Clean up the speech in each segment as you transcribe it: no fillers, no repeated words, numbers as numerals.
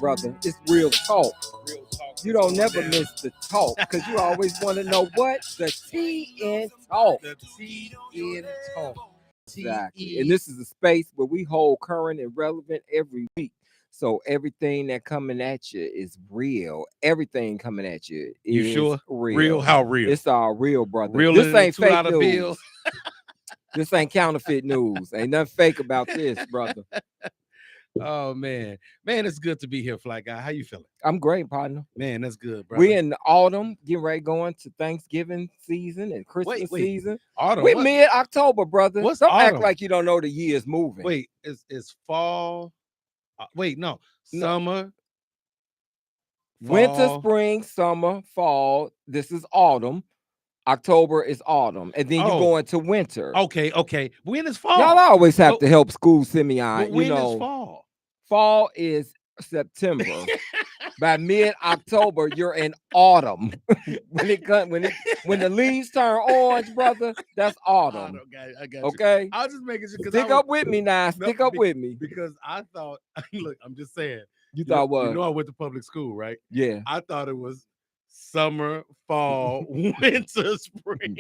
brother. It's real talk. You don't never miss the talk because you always want to know what the tea in talk. The tea in talk. Exactly. And this is a space where we hold current and relevant every week. So everything that coming at you is real. Everything coming at you is You sure? real. Real? How real? It's all real, brother. Real. This ain't fake news. Bill. This ain't counterfeit news. Ain't nothing fake about this, brother. Oh man, it's good to be here, Fly Guy. How you feeling? I'm great, partner. Man, that's good, bro. We in the autumn, getting ready going to Thanksgiving season and Christmas season. Autumn. We're mid-October, brother. What's Don't autumn? act like you don't know the year is moving. Wait, it's fall. No, summer. Winter, Fall. spring, summer, fall. This is autumn. October is autumn, and then you go into winter. Okay. When is fall? Y'all always have to help school Simeon. But when is fall? Fall is September. By mid-October, you're in autumn. when the leaves turn orange, brother, that's autumn. I got you. Okay. I was just making sure. Stick up with me now. Stick up with me. Because I thought, look, I'm just saying. You thought what? You know I went to public school, right? Yeah. I thought it was summer, fall, winter, spring.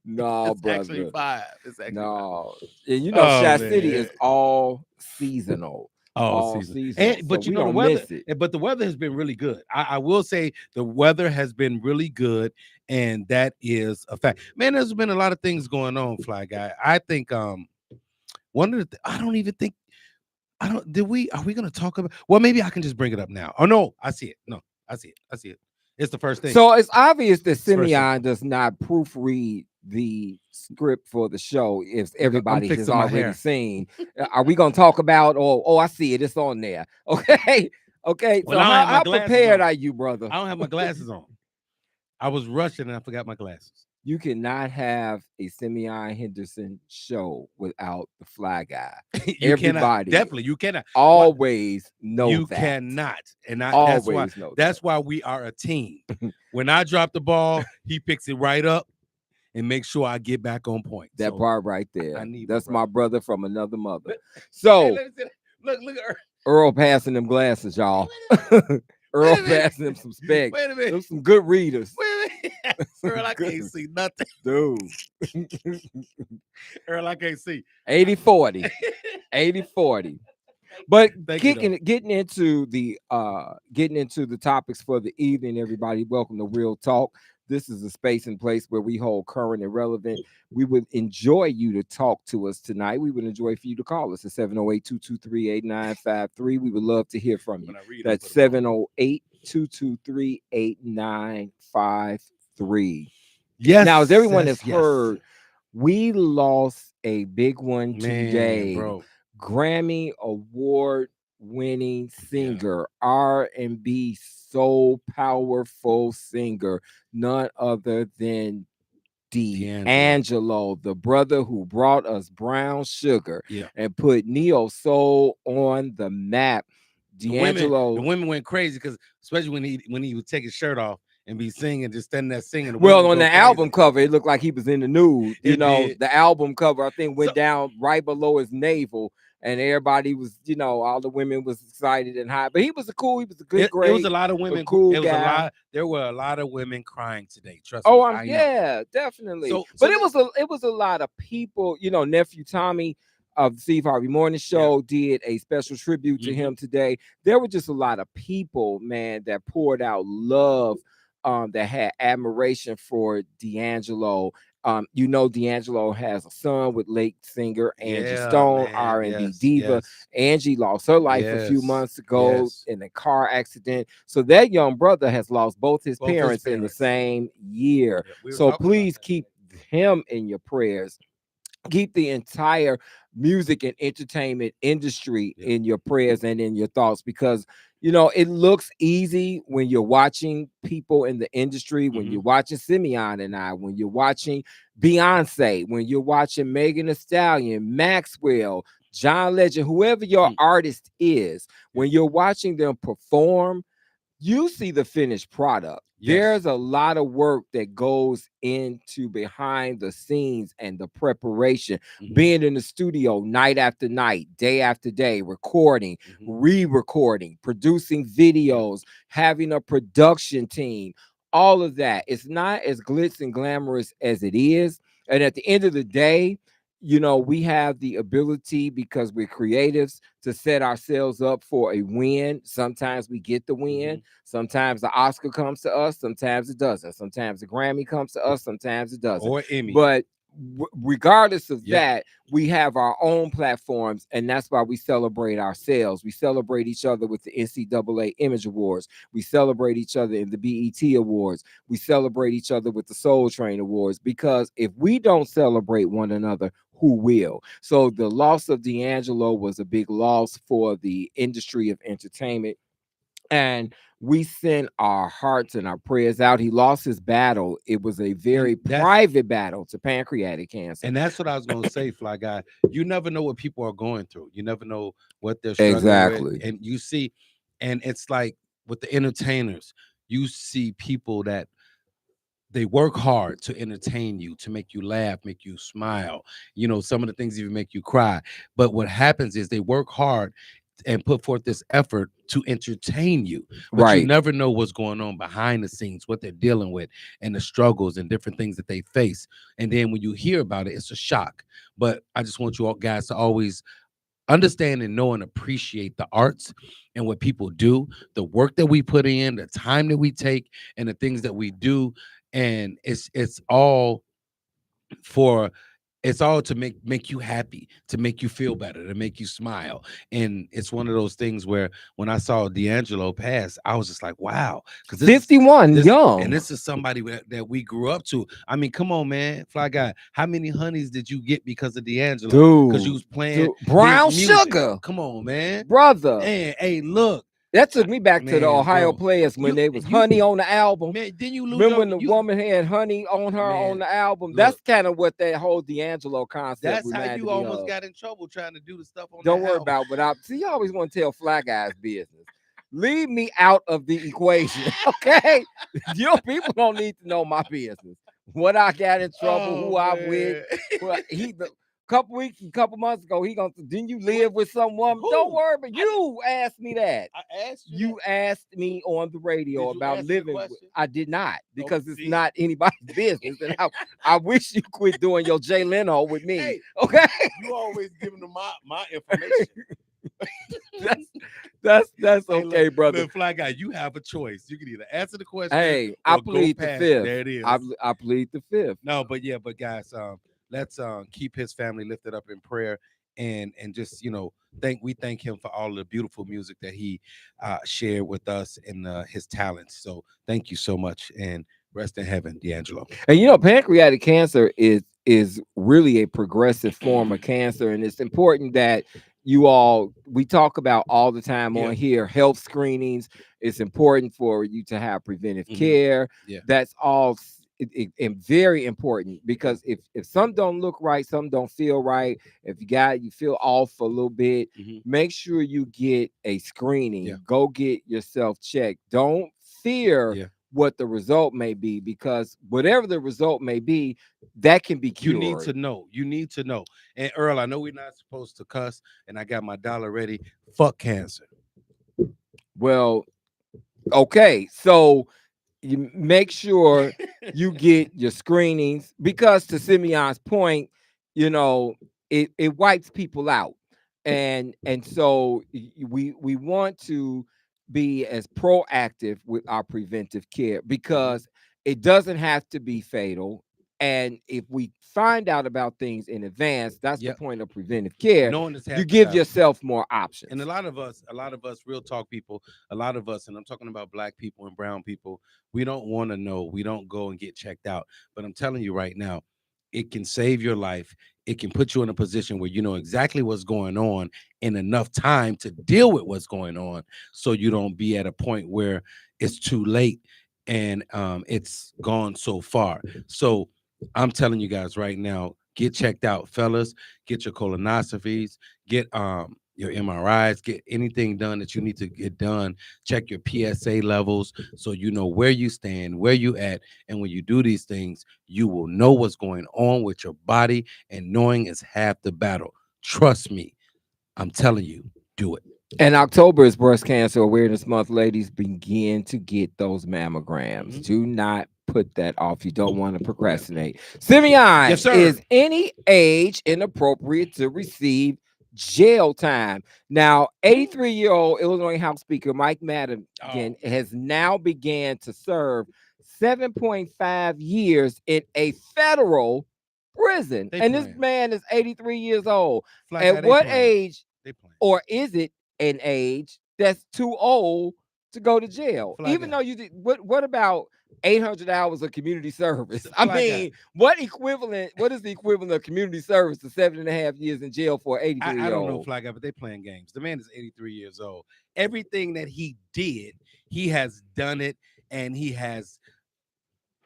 No, it's brother. Actually 5. It's actually no. And you know, Shad City is all seasonal. All season. But so you know the weather. But the weather has been really good. I will say the weather has been really good, and that is a fact. Man, there's been a lot of things going on, Fly Guy. I think one of the are we gonna talk about? Well, maybe I can just bring it up now. Oh no, I see it. No, I see it. It's the first thing. So it's obvious that Simeon does not proofread the script for the show if everybody has already seen. Are we gonna talk about? I see it. It's on there. Okay. Well, so how prepared are you, brother? I don't have my glasses on. I was rushing and I forgot my glasses. You cannot have a Simeon Henderson show without the Fly Guy. Everybody, definitely, you cannot always know you that. Cannot, and that's why we are a team. When I drop the ball, he picks it right up and make sure I get back on point. That part right there. That's my brother from another mother. So look at Earl passing them glasses, y'all. Earl passing them some specs. Wait a minute. Those some good readers. Wait a minute. Earl, I can't see nothing. Dude. Earl, I can't see. 80-40. 80-40. But getting into the topics for the evening, everybody, welcome to Real Talk. This is a space and place where we hold current and relevant. We would enjoy you to talk to us tonight. We would enjoy for you to call us at 708-223-8953. We would love to hear from you. That's 708-223-8953. Yes. Now, as everyone has heard, we lost a big one today. Bro. Grammy award-winning singer, R&B soul powerful singer, none other than D'Angelo, the brother who brought us Brown Sugar and put neo soul on the map. D'Angelo, the women went crazy because especially when he would take his shirt off and be singing, just standing there singing. Well, on the album cover, it looked like he was in the nude. The album cover, I think, went down right below his navel. And everybody was, all the women was excited and high. But he was a good, It was a lot of women. Cool guy. There were a lot of women crying today. Trust me. Oh, yeah, definitely. But it was a lot of people. Nephew Tommy of the Steve Harvey Morning Show did a special tribute to him today. There were just a lot of people, man, that poured out love, that had admiration for D'Angelo. D'Angelo has a son with late singer Angie Stone, R&B diva. Angie lost her life a few months ago in a car accident. So that young brother has lost both his parents in the same year. So please keep him in your prayers. Keep the entire music and entertainment industry in your prayers and in your thoughts, because it looks easy when you're watching people in the industry, when you're watching Simeon and I, when you're watching Beyonce, when you're watching Megan Thee Stallion, Maxwell, John Legend, whoever your artist is, when you're watching them perform, You see the finished product. Yes. There's a lot of work that goes into behind the scenes and the preparation, being in the studio night after night, day after day, recording, re-recording, producing videos, having a production team, all of that. It's not as glitz and glamorous as it is. And at the end of the day, we have the ability, because we're creatives, to set ourselves up for a win. Sometimes we get the win. Sometimes the Oscar comes to us. Sometimes it doesn't. Sometimes the Grammy comes to us. Sometimes it doesn't. Or Emmy. But regardless of that, we have our own platforms, and that's why we celebrate ourselves. We celebrate each other with the NCAA Image Awards. We celebrate each other in the BET Awards. We celebrate each other with the Soul Train Awards, because if we don't celebrate one another, who will? So the loss of D'Angelo was a big loss for the industry of entertainment. And we send our hearts and our prayers out. He lost his battle. It was a very private battle to pancreatic cancer. And that's what I was going to say, Fly Guy. You never know what people are going through. You never know what they're struggling with. And you see, and it's like with the entertainers, you see people that they work hard to entertain you, to make you laugh, make you smile. Some of the things even make you cry. But what happens is they work hard and put forth this effort to entertain you, but you never know what's going on behind the scenes, what they're dealing with, and the struggles and different things that they face. And then when you hear about it, it's a shock. But I just want you all guys to always understand and know and appreciate the arts and what people do, the work that we put in, the time that we take, and the things that we do. And it's all to make you happy, to make you feel better, to make you smile. And it's one of those things where when I saw D'Angelo pass, I was just like, wow, because 51, young, and this is somebody that we grew up to. I mean, come on, man, Fly Guy, how many honeys did you get because of D'Angelo? Because you was playing Brown Sugar. Come on, man, brother. And hey, look. That took me back to the Ohio Players when they was Honey on the album. Man, then you lose. Remember when the woman had honey on her on the album? That's kind of what that whole D'Angelo concept. That's how you almost got in trouble trying to do the stuff on. Don't worry about what see. You always want to tell Fly Guy's business. Leave me out of the equation, okay? Your people don't need to know my business. What I got in trouble, who I'm with. Couple months ago, didn't you live with some woman? Who? Don't worry, but you asked me that. I asked you. You asked me on the radio about living with. I did not, because it's see? not anybody's business. And I wish you quit doing your Jay Leno with me. Hey, okay? You always giving them my information. That's okay, look, brother. Look, Fly Guy, you have a choice. You can either answer the question. Hey, I plead the fifth. There it is. I plead the fifth. No, but guys, let's keep his family lifted up in prayer, and just thank him for all the beautiful music that he shared with us and his talents. So thank you so much, and rest in heaven, D'Angelo. And pancreatic cancer is really a progressive form of cancer, and it's important that we talk about all the time on here, health screenings. It's important for you to have preventive care. That's all. And very important, because if some don't look right, some don't feel right, if you feel off a little bit, make sure you get a screening. Go get yourself checked. Don't fear what the result may be, because whatever the result may be, that can be cured. You need to know. And Earl, I know we're not supposed to cuss, and I got my dollar ready. Fuck cancer. Well, okay, so you make sure you get your screenings, because to Simeon's point, it wipes people out. And so we want to be as proactive with our preventive care, because it doesn't have to be fatal. And if we find out about things in advance, that's the point of preventive care. You give yourself more options. And a lot of us, real talk people, a lot of us, and I'm talking about Black people and brown people, we don't want to know. We don't go and get checked out. But I'm telling you right now, it can save your life. It can put you in a position where you know exactly what's going on in enough time to deal with what's going on, so you don't be at a point where it's too late and it's gone so far. So I'm telling you guys right now, get checked out, fellas. Get your colonoscopies. Get your MRIs, get anything done that you need to get done. Check your PSA levels so you know where you stand, where you at. And when you do these things, you will know what's going on with your body, and knowing is half the battle. Trust me, I'm telling you, do it. And October is Breast Cancer Awareness Month. Ladies, begin to get those mammograms. Do not put that off. You don't want to procrastinate. Simeon, Yes, sir. is any age inappropriate to receive jail time? Now, 83-year-old Illinois House Speaker Mike Madigan has now began to serve 7.5 years in a federal prison. This man is 83 years old. At what age, or is it an age that's too old to go to jail? Even though you did, what about 800 hours of community service? I mean, what is the equivalent of community service to 7.5 years in jail for 83-year-old? I don't know, Fly Guy, but they playing games. The man is 83 years old. Everything that he did, he has done it, and he has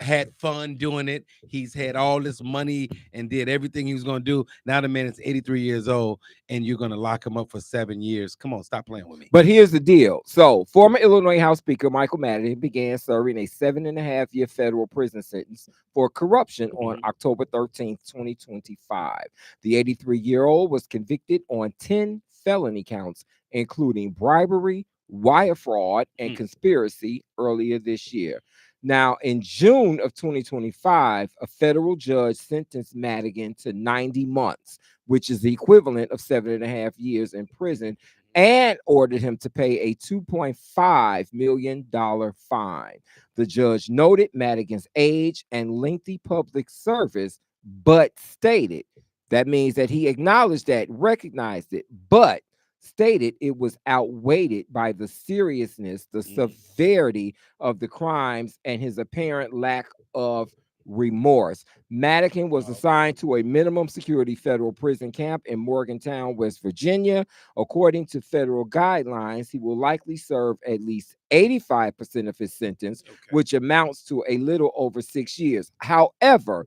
had fun doing it. He's had all this money and did everything he was going to do. Now the man is 83 years old, and you're going to lock him up for 7 years. Come on, stop playing with me. But here's the deal. So former Illinois House Speaker Michael Madigan began serving a 7.5-year federal prison sentence for corruption on October 13th, 2025. The 83-year-old was convicted on 10 felony counts, including bribery, wire fraud, and conspiracy earlier this year. Now, in June of 2025, a federal judge sentenced Madigan to 90 months, which is the equivalent of 7.5 years in prison, and ordered him to pay a $2.5 million fine. The judge noted Madigan's age and lengthy public service, but stated, that means that he acknowledged that, recognized it, but stated it was outweighed by the seriousness, the severity of the crimes, and his apparent lack of remorse. Madigan was assigned to a minimum security federal prison camp in Morgantown, West Virginia. According to federal guidelines, he will likely serve at least 85% of his sentence, which amounts to a little over 6 years. However,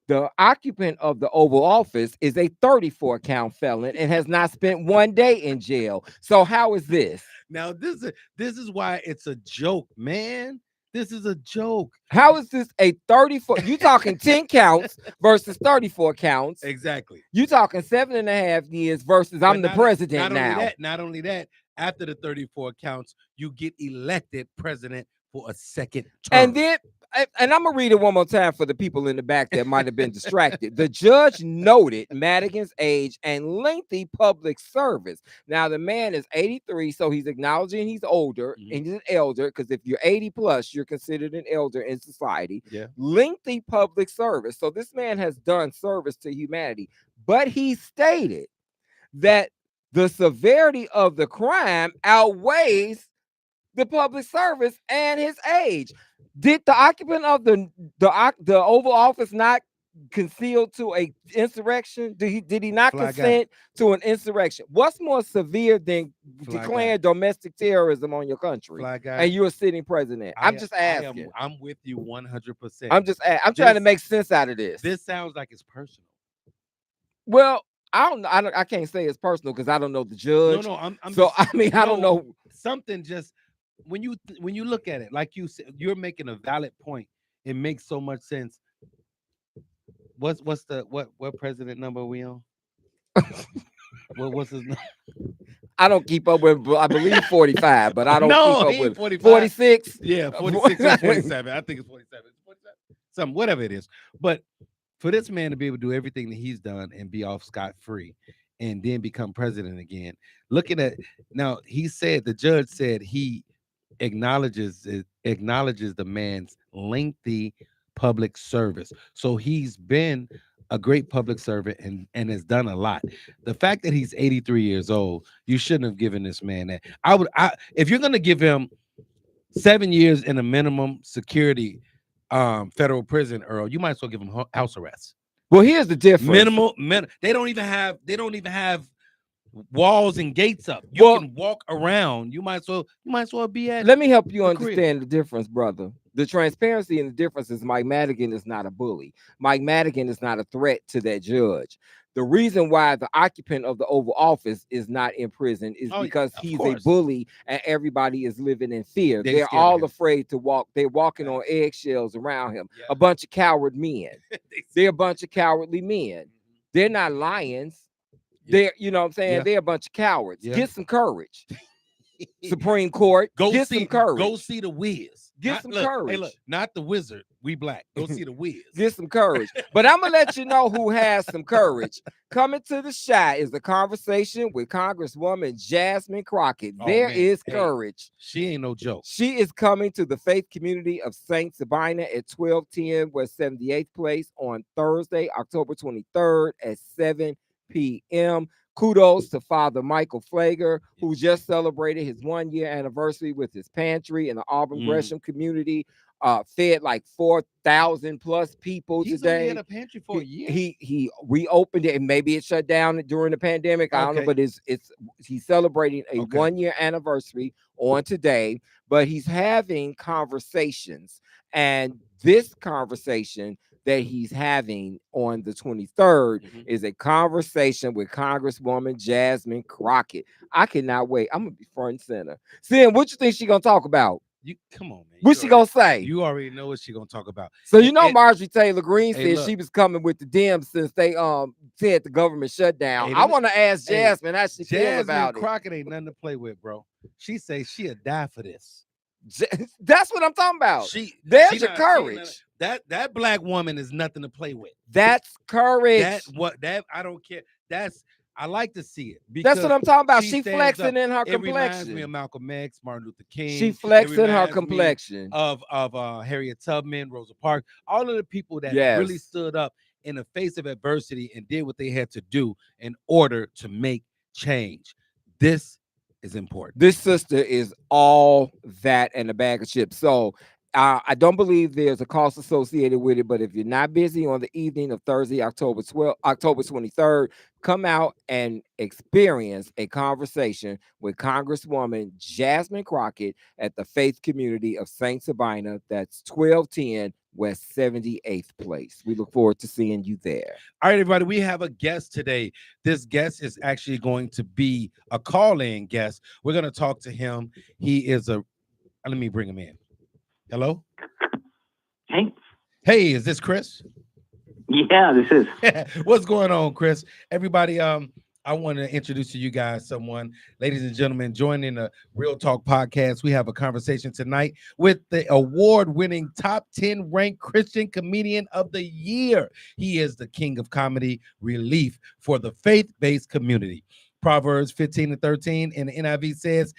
the occupant of the Oval Office is a 34-count felon and has not spent 1 day in jail. So how is this? Now, this is why it's a joke, man. This is a joke. How is this a 34? You talking 10 counts versus 34 counts. Exactly. You talking 7.5 years versus I'm the president now. Not only that, after the 34 counts, you get elected president for a second term. And I'm going to read it one more time for the people in the back that might have been distracted. The judge noted Madigan's age and lengthy public service. Now, the man is 83, so he's acknowledging he's older and he's an elder, because if you're 80 plus, you're considered an elder in society. Yeah. Lengthy public service. So this man has done service to humanity, but he stated that the severity of the crime outweighs the public service and his age. Did the occupant of the Oval Office not conceal to a insurrection? Did he not consent to an insurrection? What's more severe than declaring domestic terrorism on your country and you're a sitting president? I'm just asking. I'm with you 100%. I'm trying to make sense out of this. This sounds like it's personal. Well, I can't say it's personal because I don't know the judge. No, I don't know. Something just when you look at it, like you said, you're making a valid point. It makes so much sense. What president number are we on? What's his number? I don't keep up with. I believe 45, but I don't keep up with 45. 46. Yeah, 46 or 47. I think it's 47. Something, whatever it is. But for this man to be able to do everything that he's done and be off scot-free and then become president again, looking at now, the judge said he acknowledges the man's lengthy public service. So he's been a great public servant and has done a lot. The fact that he's 83 years old, you shouldn't have given this man that. If you're going to give him 7 years in a minimum security federal prison, Earl, you might as well give him house arrest. Well, here's the difference. They don't even have walls and gates up. You can walk around. You might as well be at. Let me help you understand the difference, brother. The transparency and the difference is Mike Madigan is not a bully. Mike Madigan is not a threat to that judge. The reason why the occupant of the Oval Office is not in prison is because he's a bully and everybody is living in fear. They're all afraid to walk. They're walking on eggshells around him. A bunch of coward men. They're a bunch of cowardly men. They're not lions. They're, you know what I'm saying? They're a bunch of cowards. Get some courage. Supreme Court, get some courage. Go see the Wiz. Get some courage. Hey, look, not the Wizard. We black. Go see the Wiz. Get some courage. But I'm gonna let you know who has some courage. Coming to the shot is the conversation with Congresswoman Jasmine Crockett. There is courage. She ain't no joke. She is coming to the faith community of Saint Sabina at 1210 West 78th Place on Thursday, October 23rd at 7 p.m. Kudos to Father Michael Flager, who just celebrated his 1-year anniversary with his pantry in the Auburn Gresham community. Fed like 4,000 plus people today. He had a pantry for a year. He reopened it, and maybe it shut down during the pandemic. I don't know, but he's celebrating a 1-year anniversary on today. But he's having conversations, and this conversation that he's having on the 23rd is a conversation with Congresswoman Jasmine Crockett. I cannot wait. I'm gonna be front and center. Sim, what you think she's gonna talk about? You come on, man. What's she gonna say? You already know what she gonna talk about. So you know, Marjorie Taylor Greene said she was coming with the Dems since they said the government shut down. I want to ask Jasmine how she feels about it. Crockett ain't nothing to play with, bro. She say she'll die for this. That's what I'm talking about. There's your courage. That black woman is nothing to play with. That's courage. I don't care. I like to see it. That's what I'm talking about. She flexing in her complexion. It reminds me of Malcolm X, Martin Luther King. She flexing her complexion. Of Harriet Tubman, Rosa Parks, all of the people that really stood up in the face of adversity and did what they had to do in order to make change. This is important. This sister is all that and a bag of chips. So I don't believe there's a cost associated with it, but if you're not busy on the evening of Thursday, October 23rd, come out and experience a conversation with Congresswoman Jasmine Crockett at the Faith Community of Saint Sabina. That's 1210 West 78th Place. We look forward to seeing you there. All right, everybody, we have a guest today. This guest is actually going to be a call-in guest. We're going to talk to him. He is let me bring him in. Hello? Hey, is this Chris? Yeah, this is. What's going on, Chris? Everybody, I want to introduce to you guys someone. Ladies and gentlemen, joining the Real Talk podcast, we have a conversation tonight with the award-winning top 10 ranked Christian comedian of the year. He is the king of comedy relief for the faith-based community. Proverbs 15:13 in the NIV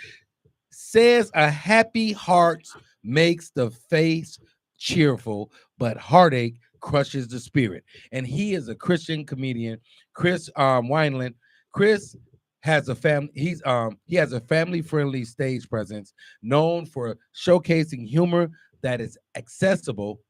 says a happy heart makes the face cheerful, but heartache crushes the spirit. And he is a Christian comedian, Chris Wineland. Chris has a family. He has a family-friendly stage presence, known for showcasing humor that is accessible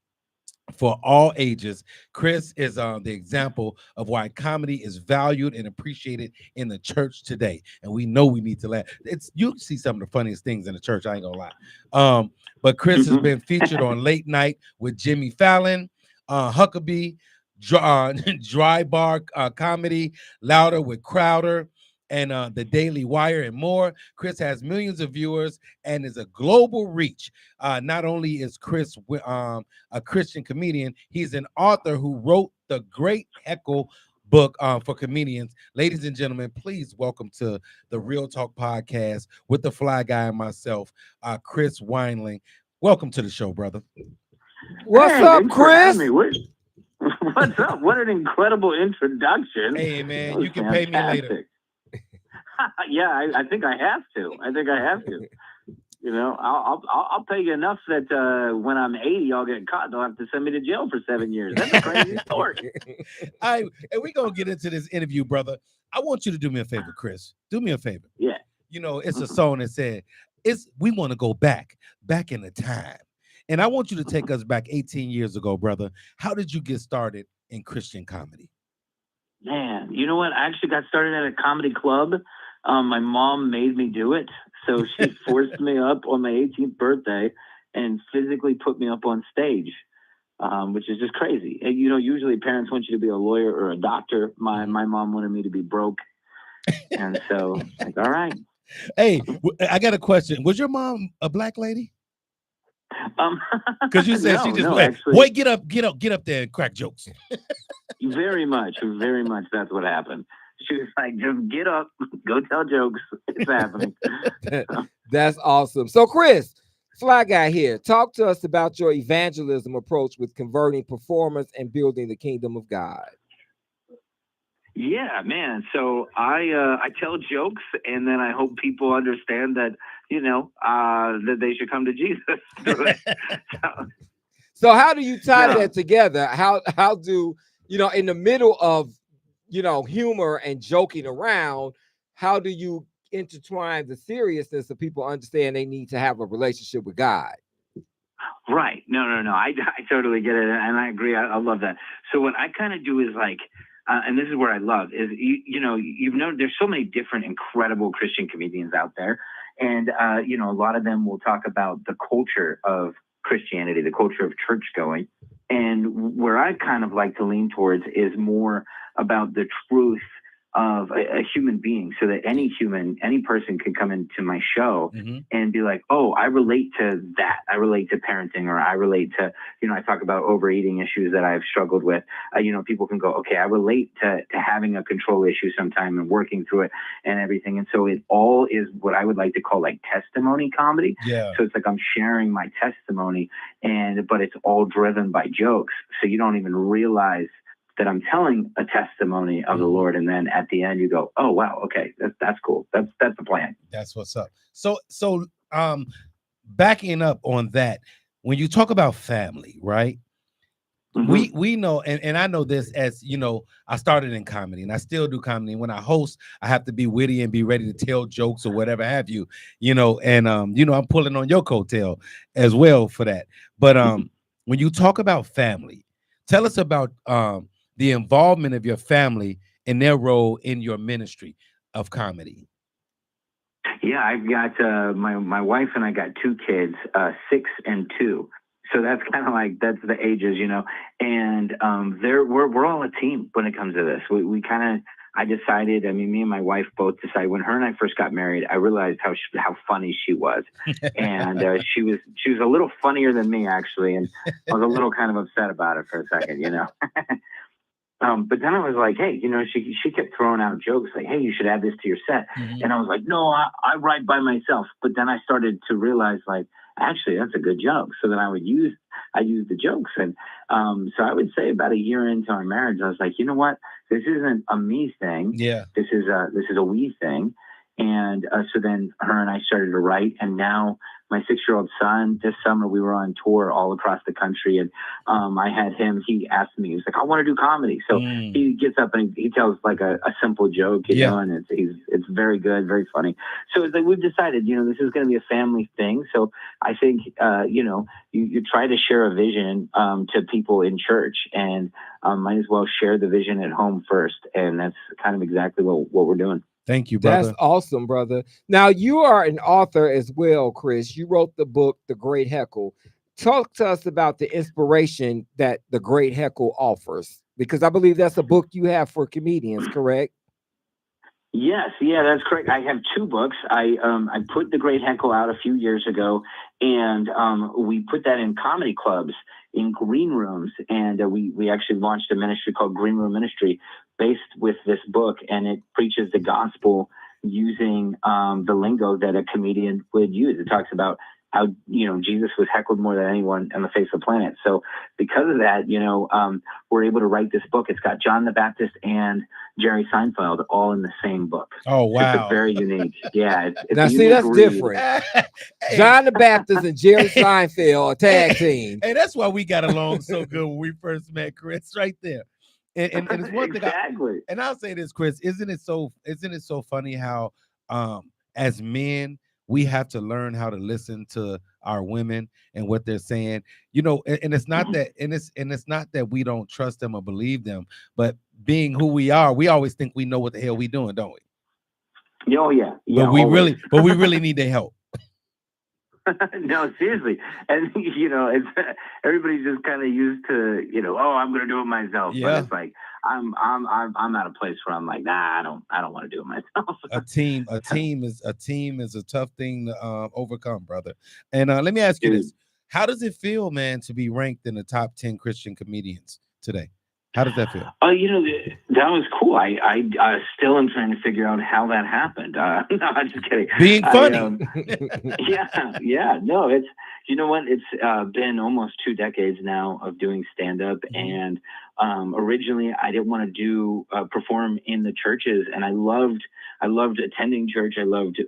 for all ages. Chris is the example of why comedy is valued and appreciated in the church today. And we know we need to laugh. You see some of the funniest things in the church, I ain't gonna lie. But Chris has been featured on Late Night with Jimmy Fallon, Huckabee, Dry Bar Comedy, Louder with Crowder, and the Daily Wire and more. Chris has millions of viewers and is a global reach. Not only is Chris a Christian comedian, he's an author who wrote the Great Heckle book for comedians. Ladies and gentlemen, please welcome to the Real Talk podcast with the fly guy and myself, Chris Wineland. Welcome to the show, brother. What's up, Chris? What's up? What an incredible introduction. Hey, man, you can pay me later. Yeah, I think I have to. You know, I'll pay you enough that when I'm 80, y'all get caught. They'll have to send me to jail for 7 years. That's a crazy story. And we're going to get into this interview, brother. I want you to do me a favor, Chris. Do me a favor. Yeah. You know, it's a song that said, we want to go back in the time. And I want you to take us back 18 years ago, brother. How did you get started in Christian comedy? Man, you know what? I actually got started at a comedy club. My mom made me do it. So she forced me up on my 18th birthday and physically put me up on stage. which is just crazy. And, you know, usually parents want you to be a lawyer or a doctor. My mom wanted me to be broke. And so like, all right. Hey, I got a question. Was your mom a black lady? Because you said she just went, actually, boy, get up there and crack jokes. very much. That's what happened. She was like, just get up, go tell jokes. It's happening. That's awesome. So, Chris, Fly Guy here, talk to us about your evangelism approach with converting performers and building the kingdom of God. Yeah, man. So I tell jokes, and then I hope people understand that, you know, that they should come to Jesus. So how do you tie that together? How do, you know, in the middle of, you know, humor and joking around, how do you intertwine the seriousness of people understand they need to have a relationship with God? Right. No. I totally get it. And I agree. I love that. So what I kind of do is like, and this is where I love is, you know, you've known there's so many different incredible Christian comedians out there. And, you know, a lot of them will talk about the culture of Christianity, the culture of church going. And where I kind of like to lean towards is more about the truth of a human being, so that any person can come into my show and be like, oh, I relate to that. I relate to parenting, or I relate to, you know, I talk about overeating issues that I've struggled with. You know, people can go, okay, I relate to having a control issue sometime and working through it and everything. And so it all is what I would like to call like testimony comedy. Yeah. So it's like I'm sharing my testimony, but it's all driven by jokes. So you don't even realize that I'm telling a testimony of the Lord, and then at the end you go, "Oh wow, okay, that's cool. That's the plan." That's what's up. So backing up on that, when you talk about family, right? We know, and I know this, as you know, I started in comedy and I still do comedy. When I host, I have to be witty and be ready to tell jokes or whatever have you, you know, and you know, I'm pulling on your coattail as well for that. But when you talk about family, tell us about the involvement of your family and their role in your ministry of comedy. Yeah, I've got my wife and I got 2 kids, 6 and 2. So that's kind of like, that's the ages, you know, and we're all a team when it comes to this. We kind of, I decided, I mean, me and my wife both decided, when her and I first got married, I realized how funny she was. And she was a little funnier than me, actually. And I was a little kind of upset about it for a second, you know. But then I was like, hey, you know, she kept throwing out jokes like, hey, you should add this to your set. And I was like, no, I write by myself. But then I started to realize, like, actually, that's a good joke. So then I used the jokes. And so I would say about a year into our marriage, I was like, you know what? This isn't a me thing. Yeah. This is a we thing. And so then her and I started to write. And now my 6-year-old son, this summer, we were on tour all across the country. And I had him, he asked me, he was like, I want to do comedy. So he gets up and he tells like a simple joke, you know, and it's very good, very funny. So it's like, we've decided, you know, this is going to be a family thing. So I think, you know, you try to share a vision to people in church, and might as well share the vision at home first. And that's kind of exactly what we're doing. Thank you, brother. That's awesome, brother. Now, you are an author as well, Chris. You wrote the book, The Great Heckle. Talk to us about the inspiration that The Great Heckle offers, because I believe that's a book you have for comedians, correct? Yes, yeah, that's correct. I have 2 books. I put The Great Heckle out a few years ago, and we put that in comedy clubs, in green rooms, and we actually launched a ministry called Green Room Ministry, based with this book, and it preaches the gospel using the lingo that a comedian would use. It talks about how, you know, Jesus was heckled more than anyone on the face of the planet. So because of that, you know, we're able to write this book. It's got John the Baptist and Jerry Seinfeld all in the same book. Oh, wow. So it's very unique. Yeah. It's now, see, that's read. Different. John the Baptist and Jerry Seinfeld, a tag team. Hey, that's why we got along so good when we first met, Chris, right there. And it's one thing. Exactly. And I'll say this, Chris, isn't it so funny how as men, we have to learn how to listen to our women and what they're saying, you know, and it's not that, and it's not that we don't trust them or believe them, but being who we are, we always think we know what the hell we doing, don't we? Oh yeah. But we really need their help. No, seriously. And it's everybody's just kind of used to, oh, I'm gonna do it myself. Yeah. But it's like I'm at a place where I'm like, nah, I don't want to do it myself. A team is a tough thing to overcome, brother. And let me ask you this: how does it feel, man, to be ranked in the top 10 Christian comedians today? How does that feel? That was cool. I still am trying to figure out how that happened. No, I'm just kidding. Being funny. Yeah. No, it's, you know what? It's been almost 2 decades now of doing stand-up. And originally I didn't want to perform in the churches. And I loved attending church. I loved,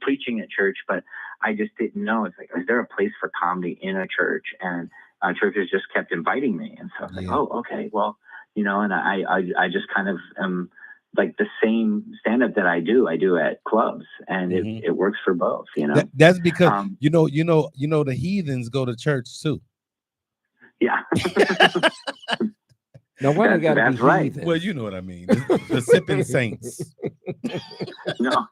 preaching at church, but I just didn't know. It's like, is there a place for comedy in a church? And churches just kept inviting me. And so I was like, oh, okay, well, and I just kind of am like the same stand-up that I do at clubs, and it works for both, That's because, the heathens go to church too. Yeah. No wonder that's right. Well, you know what I mean. The sipping saints. No.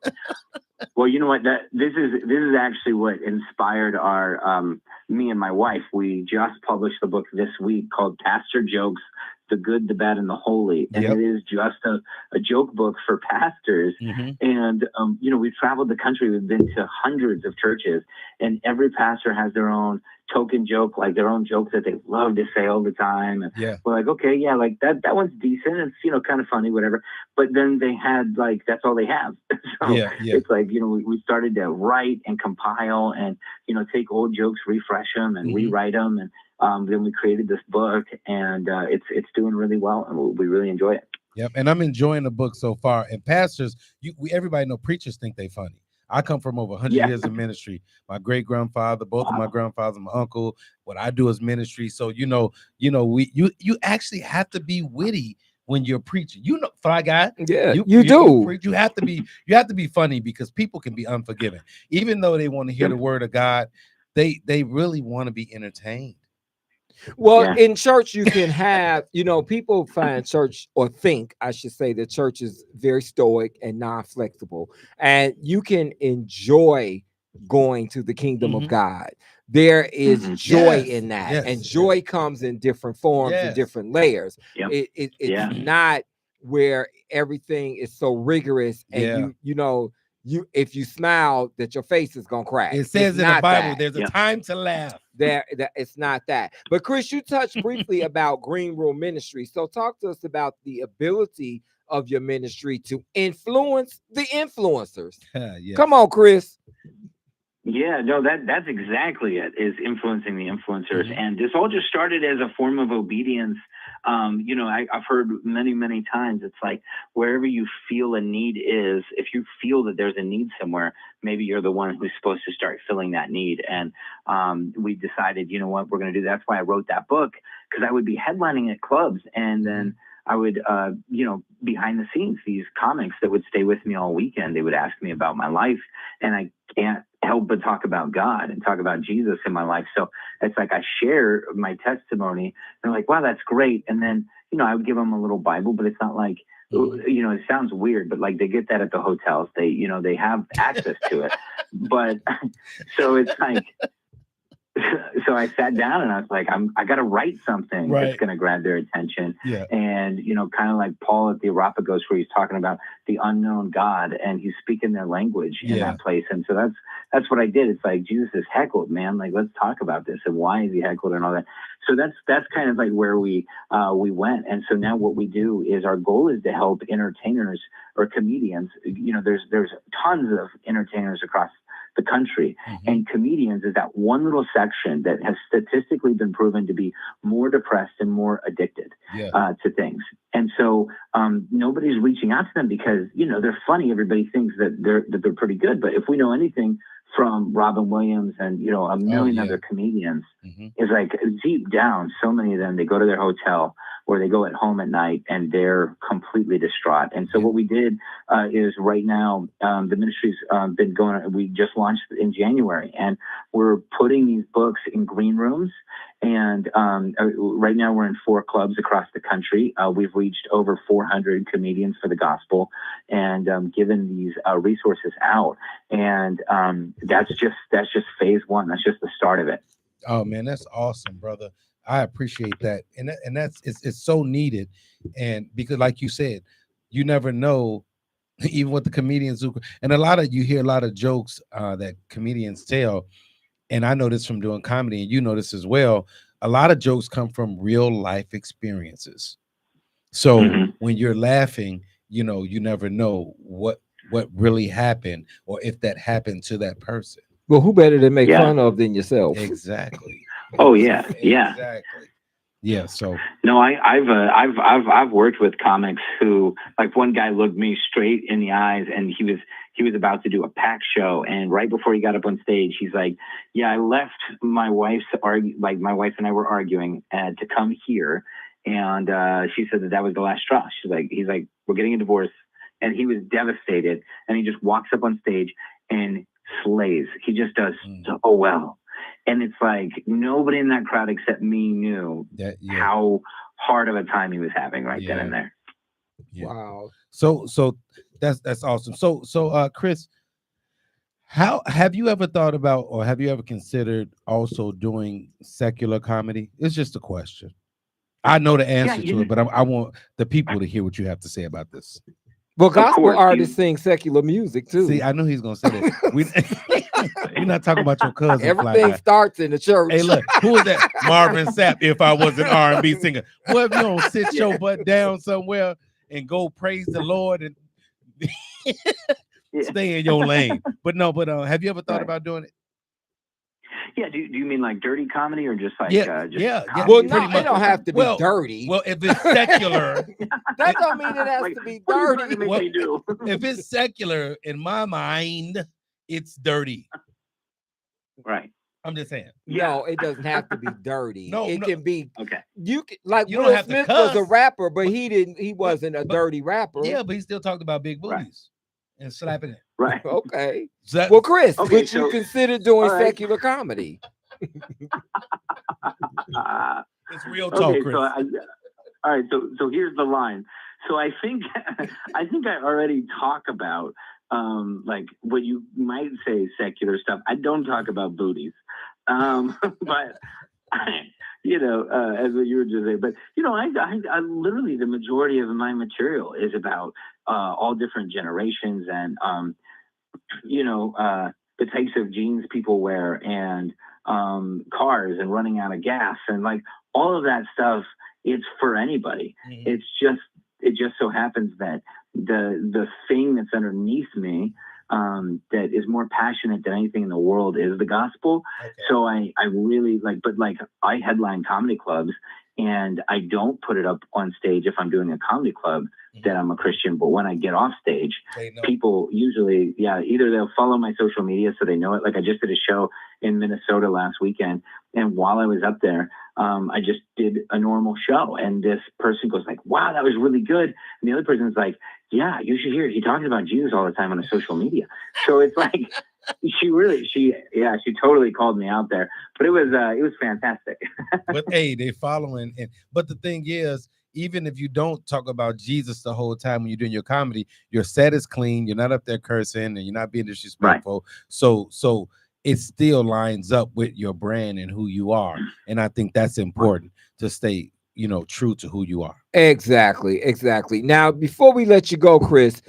Well, you know what? This is actually what inspired our me and my wife. We just published the book this week called Pastor Jokes: The Good, the Bad, and the Holy, and it is just a joke book for pastors. And we've traveled the country. We've been to hundreds of churches, and every pastor has their own token joke, like their own jokes that they love to say all the time. And we're like, okay, yeah, like that one's decent. It's kind of funny, whatever. But then they had that's all they have. So it's like we started to write and compile and take old jokes, refresh them, and rewrite them, and then we created this book, and it's doing really well, and we really enjoy it. Yep, and I'm enjoying the book so far. And pastors, everybody know preachers think they funny. I come from over 100 years of ministry. My great grandfather, both of my grandfathers, my uncle. What I do is ministry. So you actually have to be witty when you're preaching. Fly Guy. Yeah, you do. You have to be funny, because people can be unforgiving, even though they want to hear the word of God. They really want to be entertained. Well, in church, you can have, people find church, or think, I should say, that church is very stoic and non-flexible, and you can enjoy going to the kingdom of God. There is joy in that, and joy comes in different forms and different layers. It's not where everything is so rigorous, and if you smile, that your face is gonna crack. It says in the Bible, there's a time to laugh. It's not that. But Chris, you touched briefly about Green Room Ministry. So talk to us about the ability of your ministry to influence the influencers. Come on, Chris. Yeah, no, that's exactly it, is influencing the influencers. And this all just started as a form of obedience. I've heard many, many times, it's like, wherever you feel a need is, if you feel that there's a need somewhere, maybe you're the one who's supposed to start filling that need. And we decided, you know what, we're going to do. That's why I wrote that book, because I would be headlining at clubs, and then I would, behind the scenes, these comics that would stay with me all weekend, they would ask me about my life, and I can't help but talk about God and talk about Jesus in my life. So it's like I share my testimony, and they're like, wow, that's great. And then, I would give them a little Bible, but it's not like, it sounds weird, but like they get that at the hotels. They have access to it. But so it's like, so I sat down and I was like, I got to write something that's going to grab their attention. And, kind of like Paul at the Areopagus, where he's talking about the unknown God, and he's speaking their language in that place. And so that's what I did. It's like, Jesus is heckled, man. Like, let's talk about this, and why is he heckled and all that. So that's kind of like where we went. And so now what we do is, our goal is to help entertainers or comedians. There's tons of entertainers across the country, and comedians is that one little section that has statistically been proven to be more depressed and more addicted to things. And so nobody's reaching out to them, because they're funny. Everybody thinks that they're pretty good. But if we know anything from Robin Williams and a million other comedians, is like, deep down, so many of them, they go to their hotel or they go at home at night and they're completely distraught. And so what we did is, right now, the ministry's been going, we just launched in January, and we're putting these books in green rooms, And right now we're in 4 clubs across the country. We've reached over 400 comedians for the gospel and given these resources out. And that's just phase 1. That's just the start of it. Oh man, that's awesome, brother. I appreciate that. And that's it's so needed. And because like you said, you never know, even with the comedians who, and you hear a lot of jokes that comedians tell. And I know this from doing comedy, and you know this as well. A lot of jokes come from real life experiences. So when you're laughing, you know, you never know what really happened or if that happened to that person. Well, who better to make fun of than yourself? Exactly. Oh yeah, yeah. Exactly. Yeah. So no, I've worked with comics who, like, one guy looked me straight in the eyes, and he was about to do a pack show, and right before he got up on stage, he's like, "Yeah, I left my wife's my wife and I were arguing to come here, and she said that was the last straw." He's like, "We're getting a divorce," and he was devastated, and he just walks up on stage and slays. He just does so well. And it's like nobody in that crowd except me knew how hard of a time he was having then and there. Yeah. Wow. So that's awesome. So Chris, how have you ever thought about, or have you ever considered also doing secular comedy? It's just a question. I know the answer to it, but I want the people to hear what you have to say about this. Well, gospel artists sing secular music too. See, I knew he's gonna say that. We're not talking about your cousin. Everything starts in the church. Hey, look, who is that? Marvin Sapp. If I was an R&B singer, what if you don't sit your butt down somewhere and go praise the Lord and stay in your lane? But have you ever thought about doing it? Yeah, do you mean like dirty comedy or just like Well, no, it don't have to be dirty. Well, if it's secular, that don't mean it has to be dirty. If it's secular, in my mind, it's dirty. Right. I'm just saying. No, it doesn't have to be dirty. It can be okay. You can, like you Will don't have Smith to cuss, was a rapper, but he wasn't a dirty rapper. Yeah, but he still talked about big booties and slapping it. Right. Okay. Well, Chris, would you consider doing secular comedy? It's real talk, Chris. All right. So here's the line. So I think I already talk about like what you might say secular stuff. I don't talk about booties, but as what you were just saying. But I literally, the majority of my material is about all different generations and the types of jeans people wear and cars and running out of gas and like all of that stuff. It's for anybody. It just so happens that the thing that's underneath me that is more passionate than anything in the world is the gospel. Okay. So I really I headline comedy clubs, and I don't put it up on stage if I'm doing a comedy club that I'm a Christian. But when I get off stage, people usually, either they'll follow my social media so they know it. Like I just did a show in Minnesota last weekend, and while I was up there, I just did a normal show, and this person goes like, "Wow, that was really good," and the other person's like, "Yeah, you should hear it. He talks about Jesus all the time on his social media." So it's like she totally called me out there, but it was fantastic. But hey, they following, but the thing is, even if you don't talk about Jesus the whole time when you're doing your comedy, your set is clean. You're not up there cursing and you're not being disrespectful. Right. So it still lines up with your brand and who you are. And I think that's important to stay, true to who you are. Exactly. Now, before we let you go, Chris,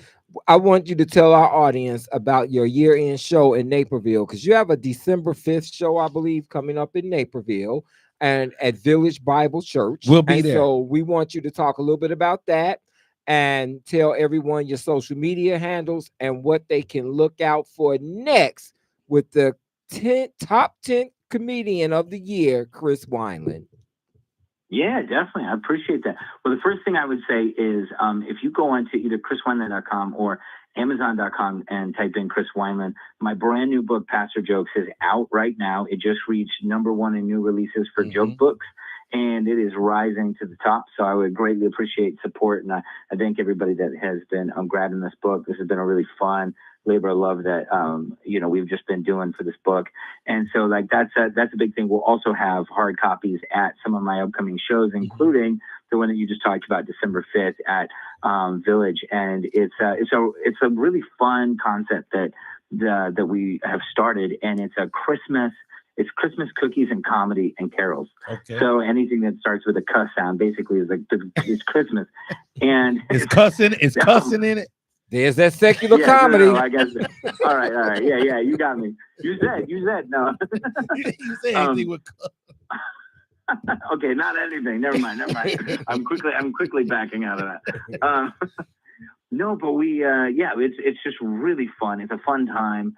I want you to tell our audience about your year-end show in Naperville, because you have a December 5th show, I believe, coming up in Naperville and at Village Bible Church. We'll be there. So we want you to talk a little bit about that and tell everyone your social media handles and what they can look out for next with the top 10 comedian of the year, Chris Wineland. Yeah, definitely. I appreciate that. Well, the first thing I would say is if you go onto either chriswineland.com or amazon.com and type in Chris Wineland, my brand new book, Pastor Jokes, is out right now. It just reached #1 in new releases for joke books, and it is rising to the top. So I would greatly appreciate support, and I thank everybody that has been grabbing this book. This has been a really fun, labor of love that we've just been doing for this book. And so like that's a big thing. We'll also have hard copies at some of my upcoming shows, including the one that you just talked about, December 5th at Village. And it's a really fun concept that we have started, and it's It's Christmas cookies and comedy and carols. Okay. So anything that starts with a cuss sound basically is like it's Christmas, and it's cussing in it. There's that secular comedy. No, I guess. All right. Yeah, you got me. You said no. You say anything with cuss. Okay, not anything. Never mind. I'm quickly backing out of that. No, but it's just really fun. It's a fun time.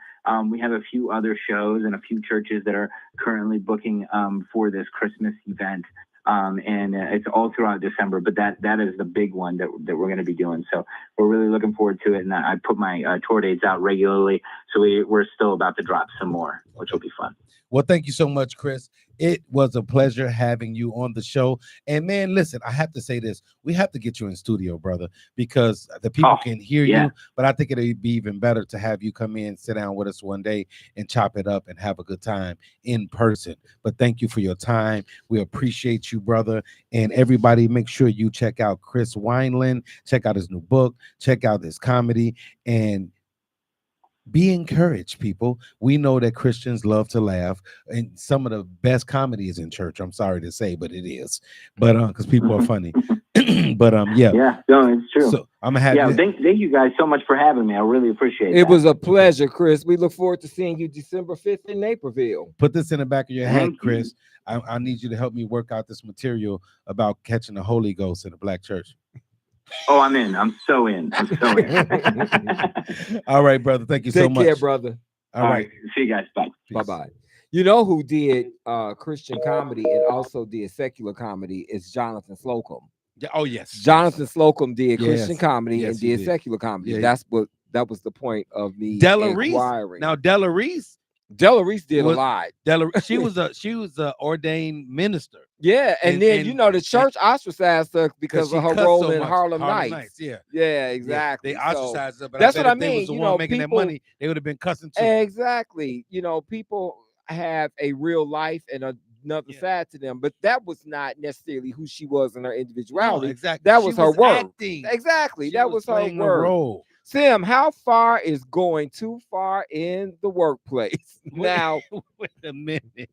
We have a few other shows and a few churches that are currently booking for this Christmas event. And it's all throughout December, but that is the big one that we're going to be doing. So we're really looking forward to it. And I put my tour dates out regularly. So we're still about to drop some more, which will be fun. Well, thank you so much, Chris. It was a pleasure having you on the show. And man, listen, I have to say this. We have to get you in studio, brother, because the people can hear you. But I think it'd be even better to have you come in, sit down with us one day and chop it up and have a good time in person. But thank you for your time. We appreciate you, brother. And everybody, make sure you check out Chris Wineland, check out his new book, check out his comedy, and be encouraged, people. We know that Christians love to laugh, and some of the best comedy is in church. I'm sorry to say, but it is. But because people are funny. But yeah, no, it's true. So I'm gonna have thank you guys so much for having me. I really appreciate it. It was a pleasure, Chris. We look forward to seeing you December 5th in Naperville. Put this in the back of your head, Chris. I need you to help me work out this material about catching the Holy Ghost in a black church. Oh, I'm in. I'm so in. All right, brother. Thank you so much. Take care, brother. All right. See you guys. Bye. Bye-bye. You know who did Christian comedy and also did secular comedy is Jonathan Slocum. Oh, yes. Jonathan Slocum did Christian comedy and did secular comedy. Yeah. That was the point of me inquiring. Now, Della Reese did a lot. She was a ordained minister. Yeah, and then the church ostracized her because of her role in Harlem Nights. Yeah, exactly. They ostracized her. But that's what I mean. They was the one making that money. They would have been cussing too. Exactly. People have a real life and another side to them, but that was not necessarily who she was in her individuality. No, exactly. That was her work. Acting. Exactly. That was her work. Role. Sam, how far is going too far in the workplace? Now, wait a minute.